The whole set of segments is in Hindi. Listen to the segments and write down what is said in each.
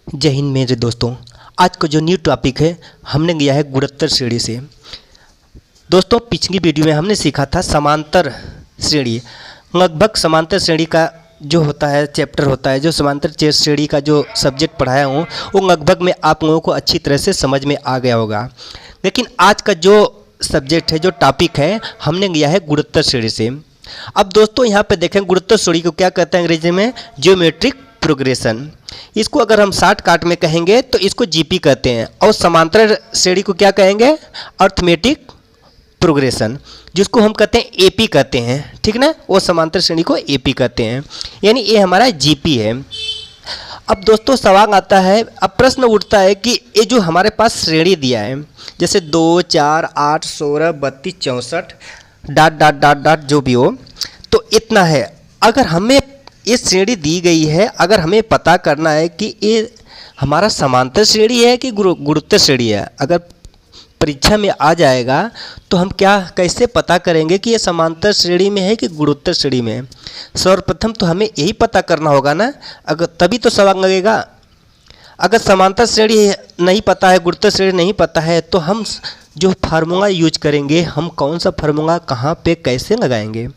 जय हिंद मेरे दोस्तों। आज का जो न्यू टॉपिक है हमने लिया है गुणोत्तर श्रेणी से। दोस्तों पिछली वीडियो में हमने सीखा था समांतर श्रेणी। लगभग समांतर श्रेणी का जो होता है चैप्टर होता है, जो समांतर श्रेणी का जो सब्जेक्ट पढ़ाया हूँ वो लगभग में आप लोगों को अच्छी तरह से समझ में आ गया होगा। लेकिन आज का जो सब्जेक्ट है, जो टॉपिक है, हमने लिया है गुणोत्तर श्रेणी से। अब दोस्तों यहाँ पे देखें गुणोत्तर श्रेणी को क्या कहते हैं अंग्रेजी में? Geometric progression. इसको अगर हम शॉर्ट काट में कहेंगे तो इसको जीपी कहते हैं, और समांतर श्रेणी को क्या कहेंगे? अर्थमेटिक प्रोग्रेशन, जिसको हम कहते हैं एपी कहते हैं, ठीक ना। वो समांतर श्रेणी को एपी कहते हैं, यानी ये हमारा जीपी है। अब दोस्तों सवाल आता है, अब प्रश्न उठता है कि ये जो हमारे पास श्रेणी दिया है, जैसे 2, 4, 8, 16, 32, 64 डॉट डॉट डॉट डॉट जो भी हो, तो इतना है। अगर हमें ये श्रेणी दी गई है, अगर हमें पता करना है कि ये हमारा समांतर श्रेणी है कि गुणोत्तर श्रेणी है, अगर परीक्षा में आ जाएगा तो हम कैसे पता करेंगे कि ये समांतर श्रेणी में है कि गुणोत्तर श्रेणी में है? सर्वप्रथम तो हमें यही पता करना होगा ना, अगर तभी तो सवाल लगेगा। अगर समांतर श्रेणी नहीं पता है, गुणोत्तर श्रेणी नहीं पता है, तो हम जो फार्मूला यूज करेंगे, हम कौन सा फार्मूला कहाँ पे कैसे लगाएंगे?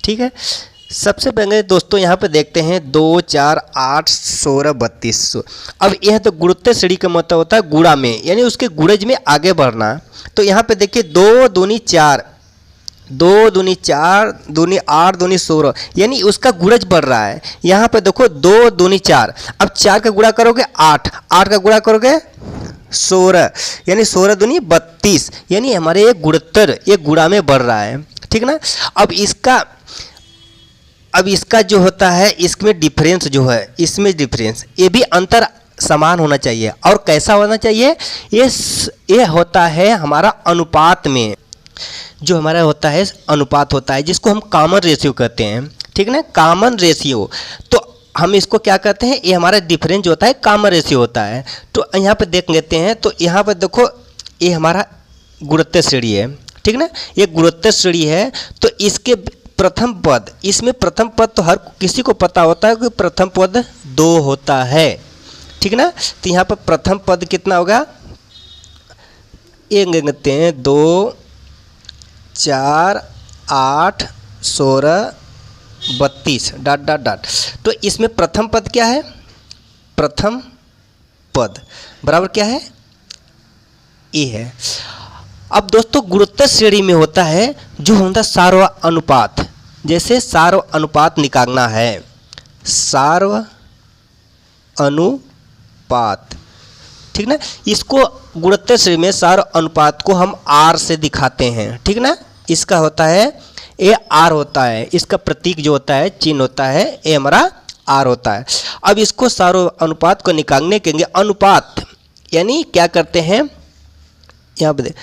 ठीक है, सबसे पहले दोस्तों यहाँ पे देखते हैं 2, 4, 8, 16, 32। अब यह तो गुणोत्तर श्रेणी का मतलब होता है गुणा में, यानी उसके गुणज में आगे बढ़ना। तो यहाँ पे देखिए 2 दूनी 4, 2 दूनी 4, दूनी 8, दूनी 16, यानी उसका गुणज बढ़ रहा है। यहाँ पे देखो 2 दूनी 4, अब 4 का गुणा करोगे 8, 8 का गुणा करोगे 16, यानी 16 दूनी 32, यानी हमारे ये गुणोत्तर ये गुणा में बढ़ रहा है, ठीक ना। अब इसका जो होता है, इसमें डिफरेंस जो है, इसमें डिफरेंस ये भी अंतर समान होना चाहिए। और कैसा होना चाहिए? ये होता है हमारा अनुपात में, जो हमारा होता है अनुपात होता है, जिसको हम कॉमन रेशियो कहते हैं, ठीक ना, कॉमन रेशियो। तो हम इसको क्या कहते हैं? ये हमारा डिफरेंस जो होता है कॉमन रेशियो होता है। तो यहाँ पे देख लेते हैं, तो यहाँ पे देखो ये हमारा गुणोत्तर श्रेणी है, ठीक ना, ये गुणोत्तर श्रेणी है। तो इसके प्रथम पद, इसमें प्रथम पद तो हर किसी को पता होता है कि प्रथम पद 2 होता है, ठीक ना। तो यहाँ पर प्रथम पद कितना होगा? ये लेते हैं 2, 4, 8, 16, 32 डॉट डॉट डॉट। तो इसमें प्रथम पद क्या है? प्रथम पद बराबर क्या है? ए है। अब दोस्तों गुणोत्तर श्रेणी में होता है जो होता है सार्व अनुपात। जैसे सार्व अनुपात निकालना है, सार्व अनुपात, ठीक ना। इसको गुणोत्तर श्रेणी में सार्व अनुपात को हम आर से दिखाते हैं, ठीक ना। इसका होता है ए आर होता है, इसका प्रतीक जो होता है, चिन्ह होता है, ए हमारा आर होता है। अब इसको सार्व अनुपात को निकालने के लिए अनुपात यानी क्या करते हैं, यहाँ पे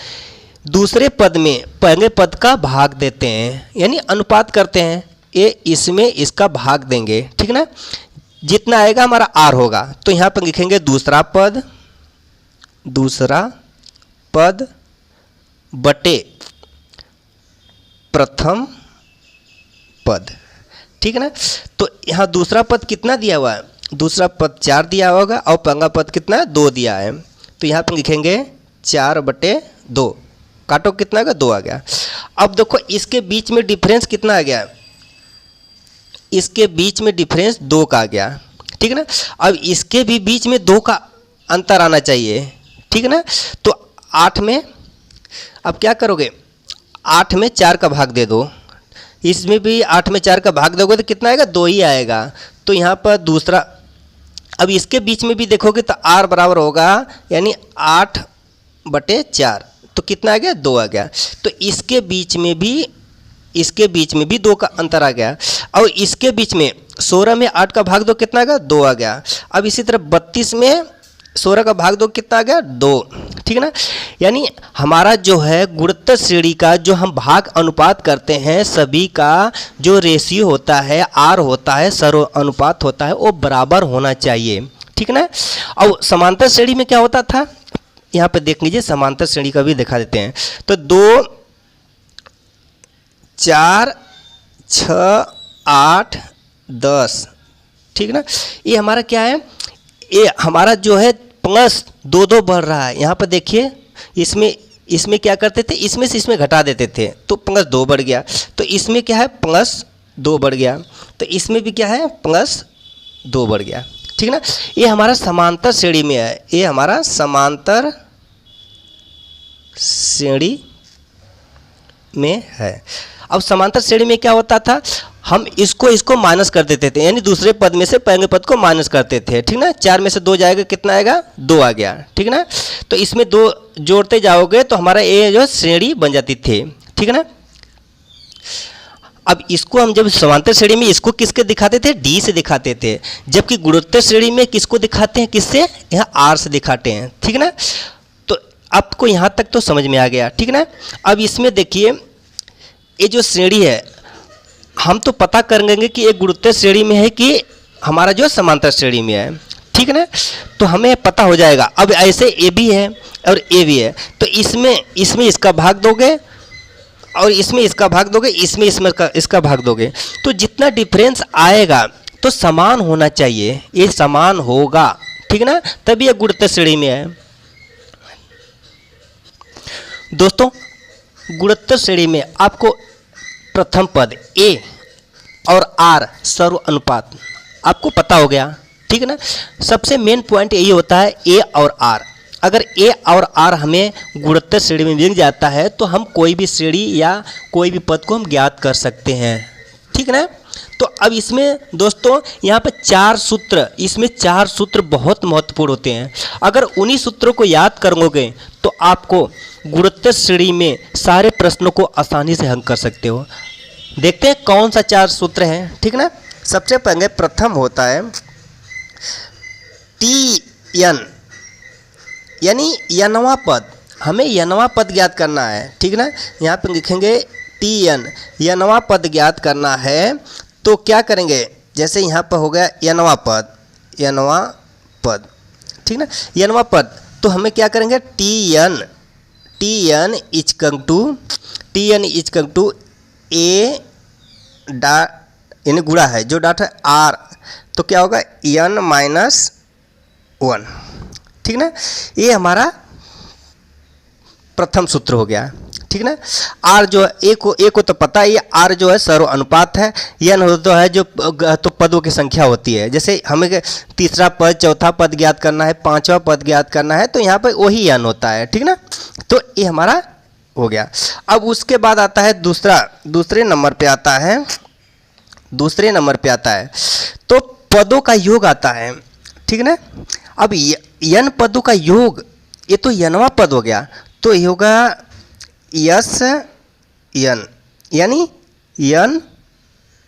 दूसरे पद में पहले पद का भाग देते हैं, यानी अनुपात करते हैं। ये इसमें इसका भाग देंगे, ठीक ना, जितना आएगा हमारा आर होगा। तो यहाँ पर लिखेंगे दूसरा पद बटे प्रथम पद, ठीक है ना। तो यहाँ दूसरा पद कितना दिया हुआ है? दूसरा पद 4 दिया होगा, और पहला पद कितना? 2 दिया है। तो यहाँ पर लिखेंगे 4/2, काटो कितना आ गया? 2 आ गया। अब देखो इसके बीच में डिफरेंस कितना आ गया? इसके बीच में डिफरेंस 2 का आ गया, ठीक है ना। अब इसके भी बीच में 2 का अंतर आना चाहिए, ठीक है ना। तो 8 में अब क्या करोगे? 8 में 4 का भाग दे दो, इसमें भी 8 में 4 का भाग दोगे तो कितना आएगा? 2 ही आएगा। तो यहाँ पर दूसरा, अब इसके बीच में भी देखोगे तो आर बराबर होगा, यानी 8/4, तो कितना आ गया? 2 आ गया। तो इसके बीच में भी 2 का अंतर आ गया। और इसके बीच में 16 में 8 का भाग दो, कितना आ गया? 2 आ गया। अब इसी तरह 32 में 16 का भाग दो, कितना आ गया? 2, ठीक है ना। यानी हमारा जो है गुणोत्तर श्रेणी का जो हम भाग अनुपात करते हैं, सभी का जो रेशियो होता है, आर होता है, सर्व अनुपात होता है, वो बराबर होना चाहिए, ठीक है ना। और समांतर श्रेणी में क्या होता था? यहाँ पे देख लीजिए, समांतर श्रेणी का भी दिखा देते हैं। तो 2, 4, 6, 8, 10, ठीक ना। ये हमारा क्या है? ये हमारा जो है प्लस 2 बढ़ रहा है। यहाँ पर देखिए इसमें क्या करते थे, इसमें से इसमें घटा देते थे तो प्लस 2 बढ़ गया। तो इसमें क्या है प्लस 2 बढ़ गया, तो इसमें भी क्या है प्लस 2 बढ़ गया। ठीक ना, ये हमारा समांतर श्रेणी में है, ये हमारा समांतर श्रेणी में है। अब समांतर श्रेणी में क्या होता था, हम इसको माइनस कर देते थे, यानी दूसरे पद में से पहले पद को माइनस करते थे। ठीक ना, 4 में से 2 जाएगा, कितना आएगा 2 आ गया। ठीक ना, तो इसमें 2 जोड़ते जाओगे तो हमारा ये जो श्रेणी बन जाती थी। ठीक ना, अब इसको हम जब समांतर श्रेणी में इसको किसके दिखाते थे, डी से दिखाते थे, जबकि गुणोत्तर श्रेणी में किसको दिखाते हैं, किससे, यहाँ आर से दिखाते हैं। ठीक ना, तो आपको यहाँ तक तो समझ में आ गया। ठीक ना, अब इसमें देखिए ये जो श्रेणी है हम तो पता करेंगे कि एक गुणोत्तर श्रेणी में है कि हमारा जो समांतर श्रेणी में है। ठीक है ना, तो हमें पता हो जाएगा। अब ऐसे ए भी है और ए भी है, तो इसमें इसका भाग दोगे और इसमें इसका भाग दोगे, इसमें इसका भाग दोगे, तो जितना डिफरेंस आएगा तो समान होना चाहिए, ये समान होगा। ठीक ना, तभी ये गुणोत्तर श्रेणी में है। दोस्तों गुणोत्तर श्रेणी में आपको प्रथम पद ए और आर सर्व अनुपात आपको पता हो गया। ठीक है ना, सबसे मेन पॉइंट यही होता है ए और आर। अगर ए और आर हमें गुणोत्तर श्रेणी में मिल जाता है तो हम कोई भी श्रेणी या कोई भी पद को हम ज्ञात कर सकते हैं। ठीक है ना, तो अब इसमें दोस्तों यहाँ पर 4 सूत्र, इसमें 4 सूत्र बहुत महत्वपूर्ण होते हैं। अगर उन्हीं सूत्रों को याद करोगे तो आपको गुणोत्तर श्रेणी में सारे प्रश्नों को आसानी से हल कर सकते हो। देखते हैं कौन सा 4 सूत्र है। ठीक ना, सबसे पहले प्रथम होता है टी एन, यानी यनवा पद, हमें यनवा पद ज्ञात करना है। ठीक ना, यहाँ पे लिखेंगे टी एन, यनवा पद ज्ञात करना है। तो क्या करेंगे, जैसे यहाँ पर हो गया यनवा पद, यनवा पद। ठीक ना, यनवा पद, तो हमें क्या करेंगे T N is come to a dot, यानी गुणा है जो डॉट है आर, तो क्या होगा एन माइनस 1। ठीक ना, ये हमारा प्रथम सूत्र हो गया। ठीक ना, आर जो है ए को तो पता है, ये आर जो है सर्व अनुपात है, एन होता है जो तो पदों की संख्या होती है। जैसे हमें तीसरा पद, चौथा पद ज्ञात करना है, पांचवा पद ज्ञात करना है, तो यहाँ पर वही एन होता है। ठीक ना, तो ये हमारा हो गया। अब उसके बाद आता है दूसरे नंबर पे आता है तो पदों का योग आता है। ठीक ना, अब एन पदों का योग, ये तो एनवा पद हो गया, तो ये होगा यस एन, यानी एन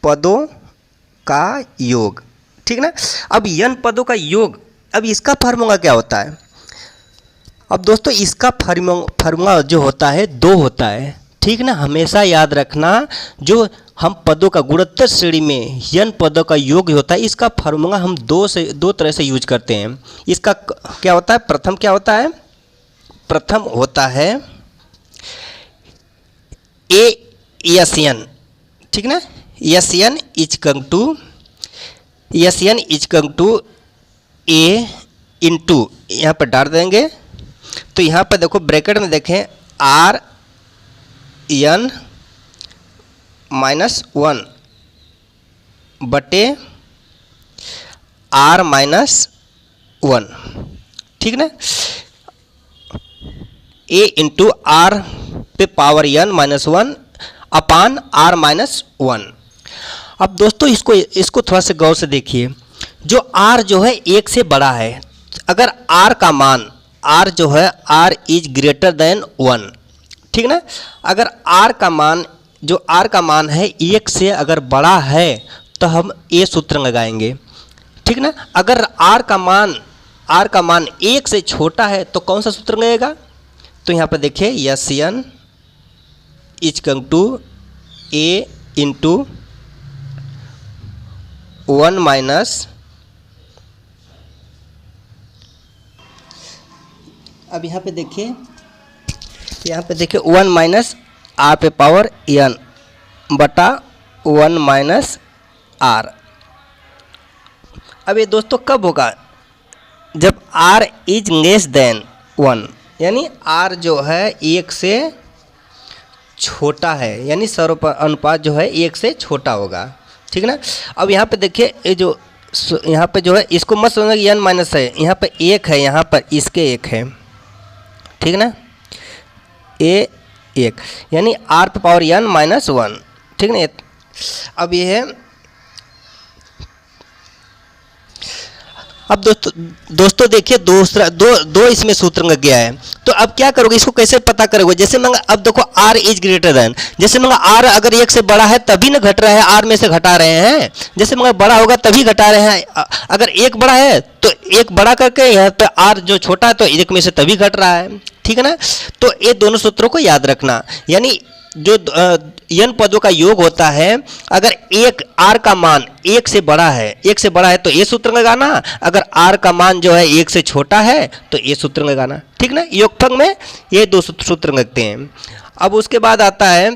पदों का योग। ठीक ना, अब एन पदों का योग, अब इसका फार्मूला क्या होता है। अब दोस्तों इसका फार्मूला जो होता है 2 होता है। ठीक ना, हमेशा याद रखना, जो हम पदों का गुणोत्तर श्रेणी में एन पदों का योग होता है, इसका फार्मूला हम 2 तरह से यूज करते हैं। इसका क्या होता है, प्रथम क्या होता है, प्रथम होता है ए एस एन। ठीक ना, S N is come to a into, यहाँ पर डाल देंगे, तो यहाँ पर देखो ब्रैकेट में देखें आर एन माइनस 1 बटे आर माइनस 1। ठीक ना, ए इंटू आर पे power n minus 1 upon r minus 1। अब दोस्तों इसको थोड़ा सा गौर से देखिए, जो आर जो है 1 से बड़ा है, अगर आर का मान, आर जो है आर इज ग्रेटर देन 1। ठीक ना, अगर आर का मान, जो आर का मान है 1 से अगर बड़ा है तो हम ये सूत्र लगाएंगे। ठीक ना, अगर आर का मान 1 से छोटा है तो कौन सा सूत्र लगेगा, तो यहाँ पर देखिए S N is come to a into 1 minus, अब यहाँ पे देखिए 1 माइनस आर पे पावर एन बटा 1 माइनस आर। अब ये दोस्तों कब होगा, जब r इज लेस देन 1, यानी r जो है 1 से छोटा है, यानी अनुपात जो है 1 से छोटा होगा, ठीक ना। अब यहाँ पे देखिए, ये जो यहाँ पे जो है इसको मत समझना कि n माइनस है, यहाँ पे 1 है, यहाँ पर इसके 1 है, ठीक ना, a 1 यानी r पे पावर n माइनस 1, ठीक ना। अब ये है, अब दोस्तों देखिए दूसरा दो इसमें सूत्र लग गया है। तो अब क्या करोगे, इसको कैसे पता करोगे? जैसे मैं अब देखो r इज ग्रेटर देन, जैसे मैं r अगर 1 से बड़ा है तभी ना घट रहा है, r में से घटा रहे हैं, जैसे मैं बड़ा होगा तभी घटा रहे हैं। अगर 1 बड़ा है तो 1 बड़ा करके यहाँ पे r जो छोटा है तो 1 में से तभी घट रहा है, ठीक है ना। तो ये दोनों सूत्रों को याद रखना, यानी जो n पदों का योग होता है, अगर एक r का मान 1 से बड़ा है तो ये सूत्र लगाना, अगर r का मान जो है 1 से छोटा है तो ये सूत्र लगाना, ठीक ना। योगफल में ये दो सूत्र लगते हैं। अब उसके बाद आता है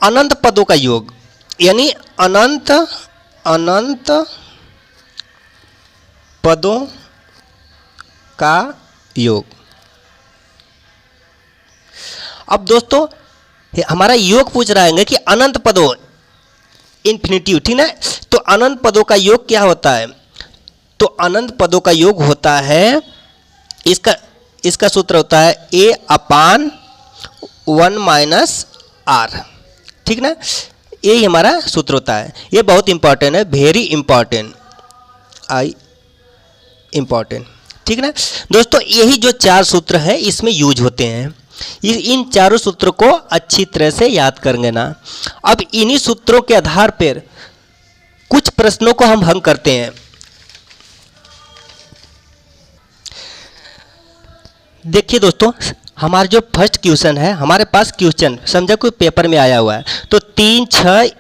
अनंत पदों का योग, यानी अनंत पदों का योग। अब दोस्तों हमारा योग पूछ रहा है कि अनंत पदों, इन्फिनिटिव, ठीक ना। तो अनंत पदों का योग क्या होता है? तो अनंत पदों का योग होता है, इसका सूत्र होता है a अपान 1 माइनस r, ठीक ना। ये हमारा सूत्र होता है, ये बहुत इंपॉर्टेंट है, वेरी इंपॉर्टेंट, इंपॉर्टेंट, ठीक ना। दोस्तों यही जो 4 सूत्र है इसमें यूज होते हैं, इन चारों सूत्रों को अच्छी तरह से याद करेंगे ना। अब इन्हीं सूत्रों के आधार पर कुछ प्रश्नों को हम हल करते हैं। देखिए दोस्तों, हमारा जो फर्स्ट क्वेश्चन है, हमारे पास क्वेश्चन समझा कोई पेपर में आया हुआ है, तो 3, 6,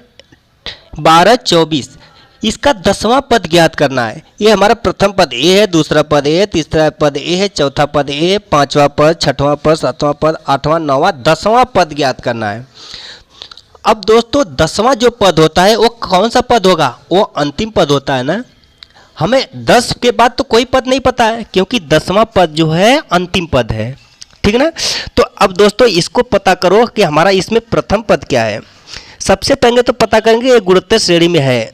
12, 24 इसका 10वां पद ज्ञात करना है। ये हमारा प्रथम पद ए है, दूसरा पद ए है, तीसरा पद ए है, चौथा पद ए, 5वां पद, 6वां पद, 7वां पद, 8वां, 9वां, 10वां पद ज्ञात करना है। अब दोस्तों 10वां जो पद होता है वो कौन सा पद होगा? वो अंतिम पद होता है ना। हमें 10 के बाद तो कोई पद नहीं पता है, क्योंकि 10वां पद जो है अंतिम पद है, ठीक ना। तो अब दोस्तों इसको पता करो कि हमारा इसमें प्रथम पद क्या है। सबसे पहले तो पता करेंगे ये गुणोत्तर श्रेणी में है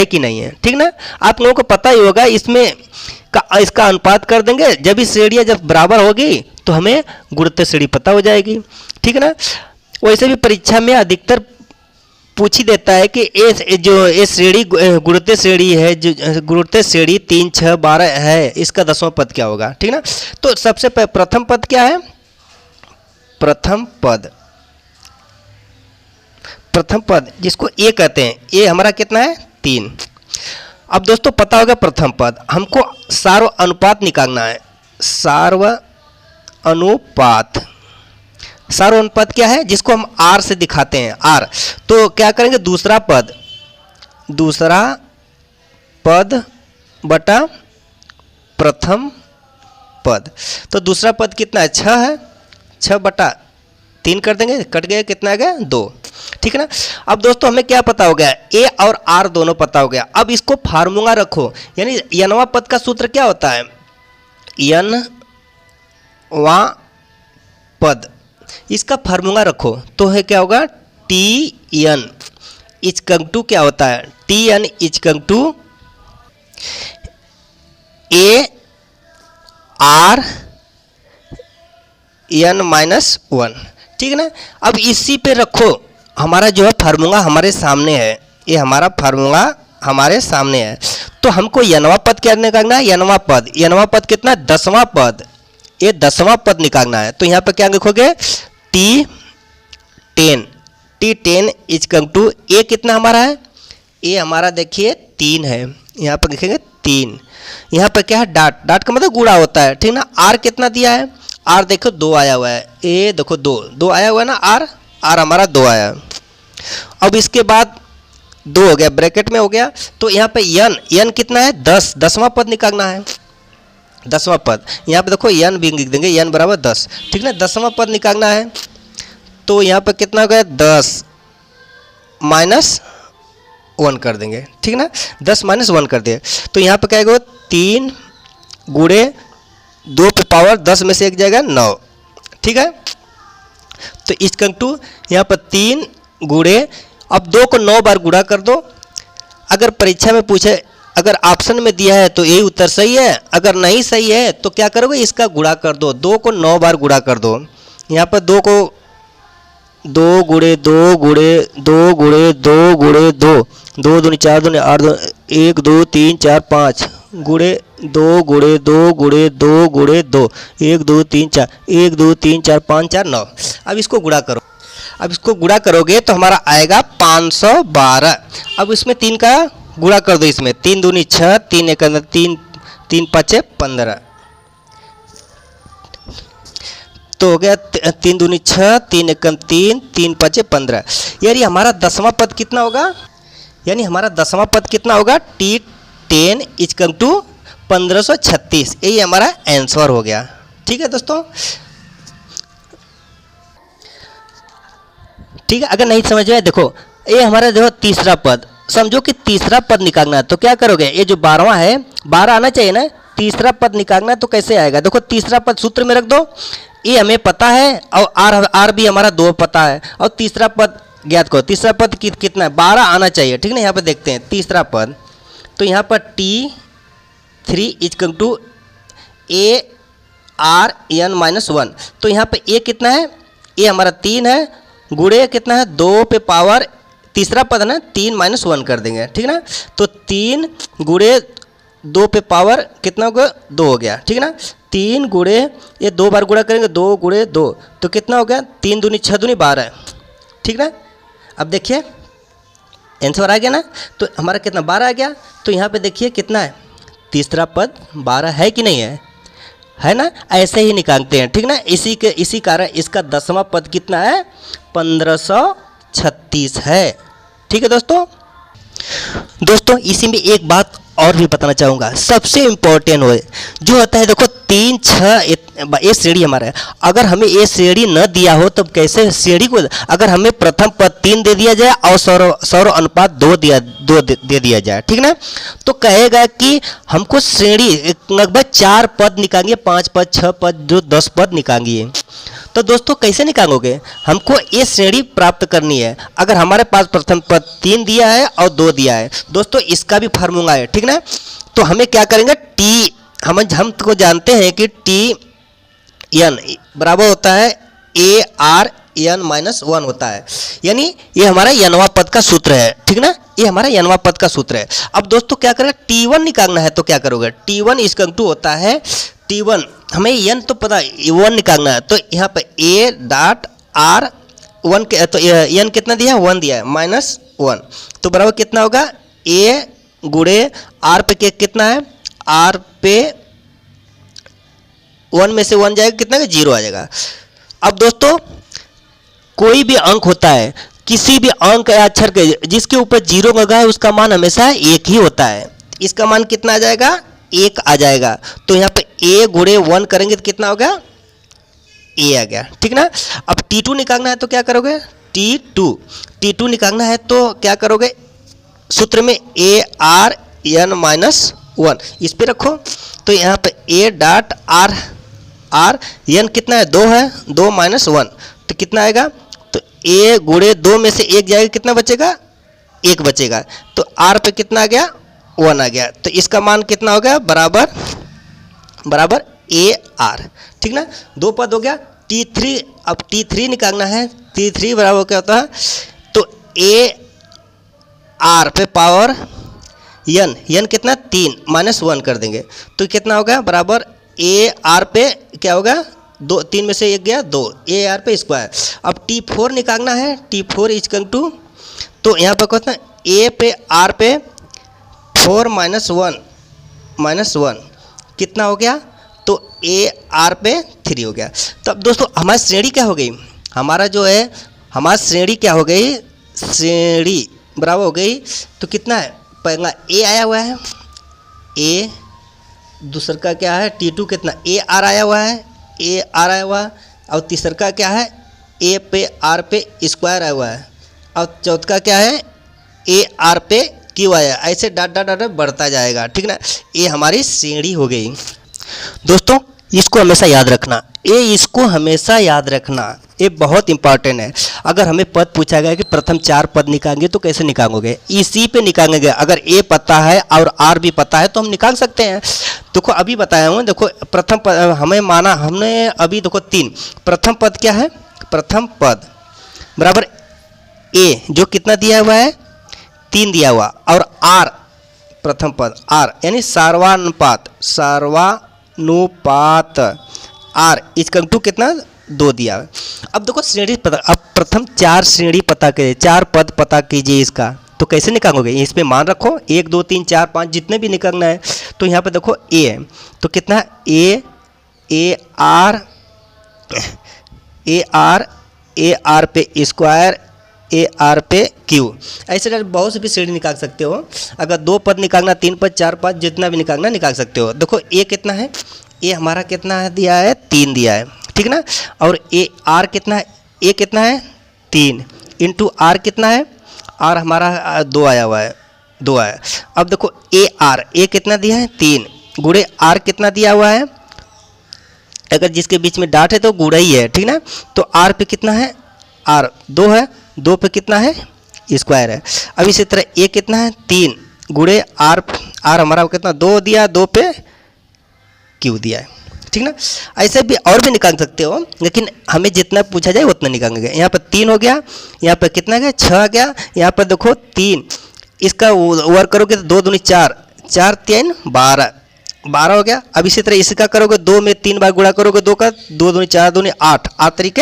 कि नहीं है, ठीक ना। आप लोगों को पता ही होगा, इसमें इसका अनुपात कर देंगे, जब इस श्रेणियाँ जब बराबर होगी तो हमें गुणोत्तर श्रेणी पता हो जाएगी, ठीक है ना। वैसे भी परीक्षा में अधिकतर पूछ ही देता है कि ये श्रेणी गुणोत्तर श्रेणी है, जो गुणोत्तर श्रेणी 3, 6, 12 है, इसका 10वां पद क्या होगा, ठीक ना। तो सबसे प्रथम पद क्या है? प्रथम पद जिसको ए कहते हैं, ए हमारा कितना है? 3। अब दोस्तों पता होगा प्रथम पद, हमको सार्व अनुपात निकालना है। सार्व अनुपात क्या है? जिसको हम r से दिखाते हैं, r। तो क्या करेंगे? दूसरा पद बटा प्रथम पद। तो दूसरा पद कितना है? 6 है, 6 बटा 3 कर देंगे, कट गया, कितना आ गया? 2, ठीक है ना। अब दोस्तों हमें क्या पता हो गया? ए और आर दोनों पता हो गया। अब इसको फार्मूला रखो, यानी n वां पद का सूत्र क्या होता है? n वां पद, इसका फार्मूला रखो तो है क्या होगा? Tn इक्वल टू क्या होता है? Tn equal to a r n minus 1, ठीक है ना। अब इसी पे रखो, हमारा जो है फार्मूला हमारे सामने है, ये हमारा फार्मूला हमारे सामने है। तो हमको n वां पद क्या निकालना है? n वां पद कितना? 10वां पद, ये 10वां पद निकालना है। तो यहाँ पे क्या लिखोगे? T10 इक्वल टू ए कितना हमारा है? ए हमारा देखिए 3 है, यहाँ पर लिखेंगे 3। यहाँ पर क्या है? डाट का मतलब गुणा होता है, ठीक ना। आर कितना दिया है? आर देखो 2 आया हुआ है, ए देखो 2 आया हुआ है ना, आर हमारा 2 आया। अब इसके बाद 2 हो गया, ब्रैकेट में हो गया। तो यहाँ पे n कितना है? 10वां पद निकालना है, 10वां पद। यहाँ पे देखो n भी लिख देंगे, n बराबर 10, ठीक ना। 10वां पद निकालना है, तो यहाँ पे कितना हो गया? 10 माइनस 1 कर देंगे, ठीक ना। 10 माइनस 1 कर दिए तो यहाँ पर क्या आएगा 3 गुणे 2 पे पावर 10 में से 1 जाएगा 9, ठीक है। तो इसका टू यहाँ पर 3 गुणे, अब 2 को 9 बार गुणा कर दो। अगर परीक्षा में पूछे, अगर ऑप्शन में दिया है तो यही उत्तर सही है, अगर नहीं सही है तो क्या करोगे, इसका गुणा कर दो। 2 को 9 बार गुणा कर दो। यहाँ पर 2 को 2 गुणे 2 गुणे 2 गुणे 2 गुणे 2, 2 दूनी 4 दूनी 8, 1 2 3 4 5 गुणे 2 गुणे 2 गुणे 2 गुणे 2, 1 2 3 4, 1 2 3 4 5 4 9। अब इसको गुणा करो। अब इसको गुणा करोगे तो हमारा आएगा 512। अब इसमें 3 का गुणा कर दो। इसमें 3 दूनी 6, 3 एक 3, 3 5 15, तो हो गया 3 दूनी 6, 3 एक 3, 3 5 15। यानी हमारा 10वां पद कितना होगा, यानी हमारा 10वां पद कितना होगा, T10 इजकम टू 1536। यही हमारा आंसर हो गया, ठीक है दोस्तों। ठीक है, अगर नहीं समझ में आए देखो, ये हमारा देखो तीसरा पद, समझो कि तीसरा पद निकालना है तो क्या करोगे, ये जो 12वां है 12 आना चाहिए ना, तीसरा पद निकालना है तो कैसे आएगा, देखो तीसरा पद सूत्र में रख दो। ये हमें पता है और आर भी हमारा 2 पता है, और तीसरा पद ज्ञात करो। तीसरा पद कितना है, 12 आना चाहिए, ठीक ना। यहाँ पर देखते हैं तीसरा पद, तो यहाँ पर T3 इजकम टू ARN-1, तो यहाँ पे A कितना है, A हमारा 3 है, गुणे कितना है 2 पे पावर, तीसरा पद है ना 3 माइनस 1 कर देंगे, ठीक ना। तो 3 गुणे 2 पे पावर कितना होगा 2 हो गया, ठीक ना। 3 गुणे, ये 2 बार गुणा करेंगे, 2 गुणे 2 तो कितना हो गया, 3 दूनी 6 दूनी 12, ठीक ना। अब देखिए आंसर आ गया ना, तो हमारा कितना 12 आ गया। तो यहाँ पे देखिए कितना है, तीसरा पद 12 है कि नहीं है ना। ऐसे ही निकालते हैं, ठीक ना। इसी कारण इसका 10वां पद कितना है, 1536 है, ठीक है दोस्तों इसी में एक बात और भी बताना चाहूँगा, सबसे इम्पोर्टेंट हो जो होता है, देखो 3 6 ये श्रेणी हमारा है। अगर हमें ये श्रेणी न दिया हो तो कैसे श्रेणी को, अगर हमें प्रथम पद 3 दे दिया जाए और सौर अनुपात 2 दे दिया जाए, ठीक ना, तो कहेगा कि हमको श्रेणी लगभग 4 पद निकालिए, 5 पद 6 पद जो 10 पद निकालिए। तो दोस्तों कैसे निकालोगे, हमको ये श्रेणी प्राप्त करनी है। अगर हमारे पास प्रथम पद 3 दिया है और 2 दिया है, दोस्तों इसका भी फार्मूला है, ठीक ना। तो हमें क्या करेंगे, टी हम तो जानते हैं कि T(n) बराबर होता है ARN-1 होता है, यानी ये हमारा n वां पद का सूत्र है, ठीक ना। ये हमारा n वां पद का सूत्र है। अब दोस्तों क्या करेंगे, T1 निकालना है तो क्या करोगे, T1 इसका टू होता है T1, हमें n तो पता 1 निकालना है, तो यहाँ पे A.R1 के तो n कितना दिया है, 1 दिया है, -1, तो बराबर कितना होगा, A गुणे R पे कितना है, R पे 1 में से 1 जाएगा, कितना का 0 आ जाएगा। अब दोस्तों कोई भी अंक होता है, किसी भी अंक या अक्षर के जिसके ऊपर 0 लगा है उसका मान हमेशा 1 ही होता है। इसका मान कितना आ जाएगा, 1 आ जाएगा। तो यहाँ पे A गुणे 1 करेंगे तो कितना होगा, A आ गया, ठीक ना। अब T2 निकालना है तो क्या करोगे, T2 निकालना है तो क्या करोगे, सूत्र में ARN-1 इस पे रखो, तो यहाँ पे A.R n कितना है, 2 है, 2 - 1 तो कितना आएगा, तो A गुणे 2 में से 1 जाएगा, कितना बचेगा, 1 बचेगा, तो R पे कितना आ गया, 1 आ गया। तो इसका मान कितना हो गया, बराबर AR, ठीक ना। 2 पद हो गया। T3, अब T3 निकालना है, T3 बराबर क्या होता है, तो AR पे पावर n कितना 3 - 1 कर देंगे, तो कितना होगा, बराबर AR पे क्या होगा, 2 3 में से 1 गया 2, AR पे स्क्वायर। अब T4 निकालना है, T4 इजकल टू, तो यहाँ पर कहते हैं A पे R पे 4 - 1 कितना हो गया, तो AR पे 3 हो गया। तो अब दोस्तों हमारी श्रेणी क्या हो गई, हमारा जो है हमारी श्रेणी क्या हो गई, श्रेणी बराबर हो गई, तो कितना है, पहला A आया हुआ है, A, दूसरा का क्या है T2 कितना AR आया हुआ है, AR आया हुआ है, और तीसरा का क्या है A पे R पे स्क्वायर आया हुआ है, और चौथा का क्या है ए आर पे क्यू आया, ऐसे डॉट डॉट डॉट बढ़ता जाएगा, ठीक ना। ये हमारी श्रेणी हो गई। दोस्तों इसको हमेशा याद रखना, इसको हमेशा याद रखना, ये बहुत इंपॉर्टेंट है। अगर हमें पद पूछा गया कि प्रथम 4 पद निकालेंगे तो कैसे निकालोगे, इसी पे निकालेंगे। अगर ए पता है और आर भी पता है तो हम निकाल सकते हैं। देखो अभी बताया हूँ, देखो प्रथम पद हमें माना, हमने अभी देखो 3, प्रथम पद क्या है, प्रथम पद बराबर ए जो कितना दिया हुआ है 3 दिया हुआ, और आर प्रथम पद आर यानी सर्वानुपात, सर्वानुपात आर इसका टू कितना 2 दिया है। अब देखो श्रेणी पता, अब प्रथम 4 श्रेणी पता कीजिए, 4 पद पता कीजिए इसका, तो कैसे निकालोगे, इसमें मान रखो 1 2 3 4 5 जितने भी निकालना है। तो यहाँ पे देखो ए है तो कितना ए आर पे स्क्वायर ए आर पे क्यू, ऐसे बहुत से भी श्रेणी निकाल सकते हो। अगर 2 पद निकालना, 3 पद 4 पद जितना भी निकालना निकाल सकते हो। देखो ए कितना है, ए हमारा कितना है दिया है 3 दिया है, ठीक ना। और ए आर कितना है, ए कितना है 3 इंटू आर कितना है, आर हमारा 2 आया हुआ है, 2 आया। अब देखो ए कितना दिया है 3 गुणे आर कितना दिया हुआ है, अगर जिसके बीच में डाट है तो गुणा ही है, ठीक ना। तो आर पे कितना है, आर 2 है, 2 पे कितना है स्क्वायर है। अब इसी तरह ए कितना है 3 गुणे आर हमारा कितना 2 दिया, 2 पे क्यू दिया है, ठीक ना। ऐसे भी और भी निकाल सकते हो, लेकिन हमें जितना पूछा जाए उतना निकालेंगे। यहाँ पर 3 हो गया, यहाँ पर कितना गया 6 आ गया, यहाँ पर देखो 3 इसका वर्क करोगे तो 2 दूनी 4, 4 3 12 हो गया। अब इसी तरह इसका करोगे 2 में 3 बार गुणा करोगे 2 का, 2 दूनी 4 दूनी 8, 8 तरीके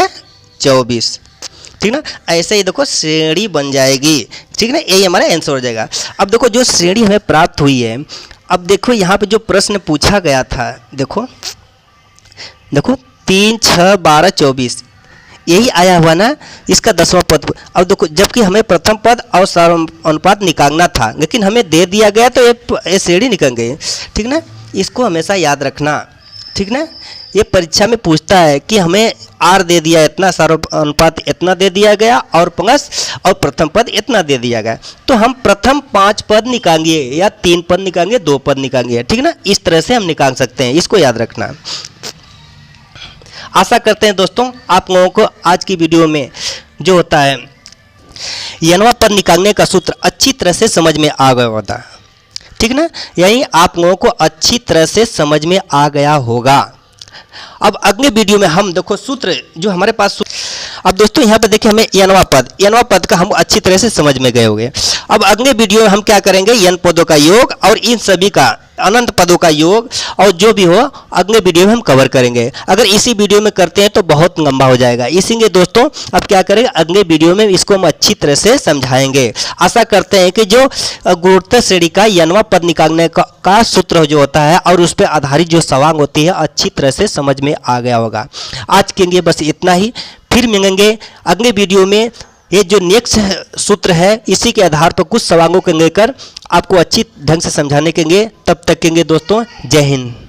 24, ठीक ना। ऐसे ही देखो श्रेणी बन जाएगी, ठीक ना, यही हमारा आंसर हो जाएगा। अब देखो जो श्रेणी हमें प्राप्त हुई है, अब देखो यहाँ पे जो प्रश्न पूछा गया था, देखो 3 6 12 24 यही आया हुआ ना, इसका 10वां पद। अब देखो जबकि हमें प्रथम पद और सर्वानुपात निकालना था, लेकिन हमें दे दिया गया तो ये श्रेणी निकल गई, ठीक ना। इसको हमेशा याद रखना, ठीक ना। ये परीक्षा में पूछता है कि हमें आर दे दिया इतना, सर्वानुपात इतना दे दिया गया और प्लस और प्रथम पद इतना दे दिया गया, तो हम प्रथम 5 पद निकालेंगे या 3 पद निकालेंगे, 2 पद निकालेंगे, ठीक ना। इस तरह से हम निकाल सकते हैं, इसको याद रखना। आशा करते हैं दोस्तों आप लोगों को आज की वीडियो में जो होता है यनवा पद निकालने का सूत्र अच्छी तरह से समझ में आ गया होता, ठीक ना। यही आप लोगों को अच्छी तरह से समझ में आ गया होगा। अब अगले वीडियो में हम देखो सूत्र जो हमारे पास, अब दोस्तों यहाँ पर देखिए हमें यनवा पद का हम अच्छी तरह से समझ में गए होंगे। अब अगले वीडियो में हम क्या करेंगे, यन पदों का योग और इन सभी का अनंत पदों का योग और जो भी हो अगले वीडियो में हम कवर करेंगे। अगर इसी वीडियो में करते हैं तो बहुत लंबा हो जाएगा, इसीलिए दोस्तों अब क्या करेंगे, अगले वीडियो में इसको हम अच्छी तरह से समझाएंगे। आशा करते हैं कि जो गुणोत्तर श्रेणी का यनवा पद निकालने का सूत्र जो होता है और उस पर आधारित जो सवाल होती है अच्छी तरह से समझ में आ गया होगा। आज के लिए बस इतना ही, फिर मिलेंगे अगले वीडियो में। ये जो नेक्स्ट सूत्र है इसी के आधार पर कुछ सवालों को लेकर आपको अच्छी ढंग से समझाने के लिए, तब तक के लिए दोस्तों जय हिंद।